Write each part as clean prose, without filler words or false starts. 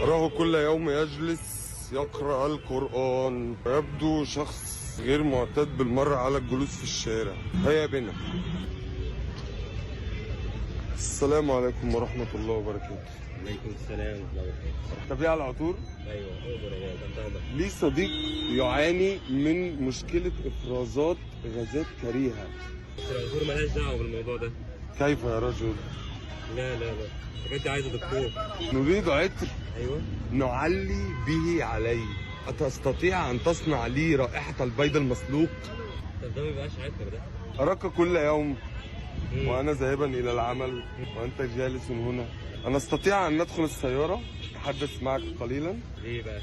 أراه كل يوم يجلس يقرأ القرآن، ويبدو شخص غير معتاد بالمرة على الجلوس في الشارع. هيا بنا. السلام عليكم ورحمة الله وبركاته. عليكم السلام ورحمة الله وبركاته. تبيع العطور؟ ايوه اقدر يا باشا. لي صديق يعاني من مشكلة إفرازات غازات كريهة. العطور مالهاش دعوة بالموضوع ده. كيف يا رجل؟ لا الحاجات دي عايزة دكتور. نريد عطر ايوه نعلي به علي. أتستطيع أن تصنع لي رائحة البيض المسلوق؟ طب ده ما بيبقاش عطر ده. أراك كل يوم وأنا ذاهبا إلى العمل وأنت جالس هنا. أنا أستطيع أن ندخل السيارة أتحدث معك قليلا؟ ليه بقى؟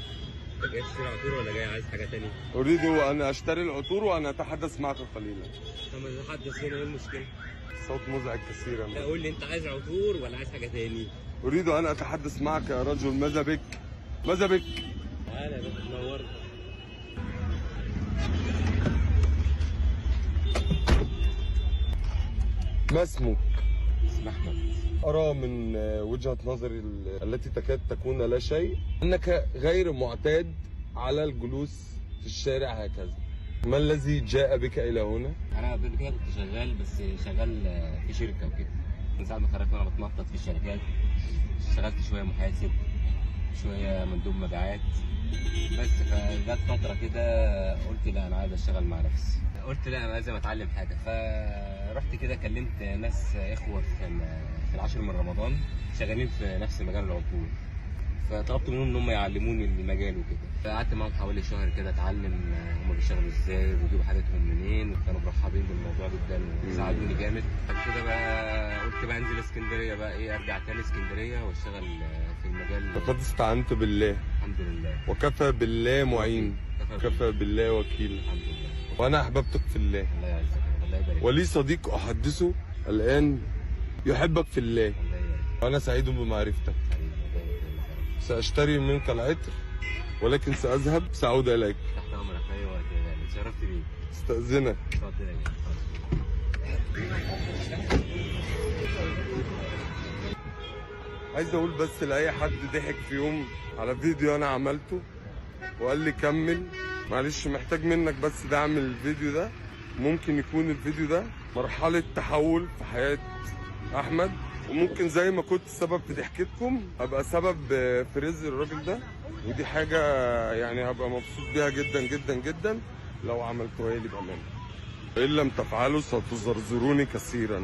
انت جاي تشتري عطور ولا جاي عايز حاجة تانية؟ أريد أن أشتري العطور وأن أتحدث معك قليلا. طب ما تتحدث هنا، ايه المشكلة؟ صوت مزعج كثيرا. لا قول لي انت عايز عطور ولا عايز حاجة تاني؟ أريد أن أتحدث معك يا رجل. ماذا بك؟ ماذا بك؟ تعالى يا باشا تنورنا. ما اسمك؟ اسم احمد. أرى من وجهة نظري التي تكاد تكون لا شيء أنك غير معتاد على الجلوس في الشارع هكذا. ما الذي جاء بك إلى هنا؟ انا قبل كده كنت شغال، بس شغال في شركة وكده. من ساعة ما اتخرجت وانا بتنطط في الشركات. اشتغلت شوية محاسب، شوية مندوب مبيعات، بس فجت فترة كده قلت لا أنا عايز أشتغل مع نفسي. قلت لا أنا لازم أتعلم حاجة، فرحت كده كلمت ناس إخوة في العاشر من رمضان شغالين في نفس مجال العطور، فطلبت منهم إن هم يعلموني المجال وكده. فقعدت معاهم حوالي شهر كده أتعلم هم بيشتغلوا إزاي وبيجيبوا حاجاتهم منين، وكانوا مرحبين بالموضوع جدا وساعدوني جامد. بعد كده بقى قلت بقى أنزل اسكندرية بقى أرجع تاني اسكندرية وأشتغل في المجال. لقد استعنت بالله الحمد لله. وكفى بالله معين، كفى بالله وكيل. الحمد لله. وأنا أحببتك في الله. الله يعزك، الله يبارك. ولي صديق أحدثه الآن يحبك في الله، الله يبارك. وأنا سعيد بمعرفتك. حبيبي الله يبارك. سأشتري منك العطر ولكن سأذهب، سأعود إليك. تحت امرك في اي وقت يا غالي، اتشرفت بيك. استأذنك. اتفضل يا غالي. عايز أقول بس لأي حد ضحك في يوم على فيديو أنا عملته وقال لي كمل، معلش محتاج منك بس دعم الفيديو ده. ممكن يكون الفيديو ده مرحلة تحول في حياة أحمد، وممكن زي ما كنت سبب في ضحكتكم أبقى سبب في رزق الراجل ده، ودي حاجة يعني هبقى مبسوط بيها جدا جدا جدا لو عملتوها لي بأمانة. إن لم تفعلوا ستزرزروني كثيرا.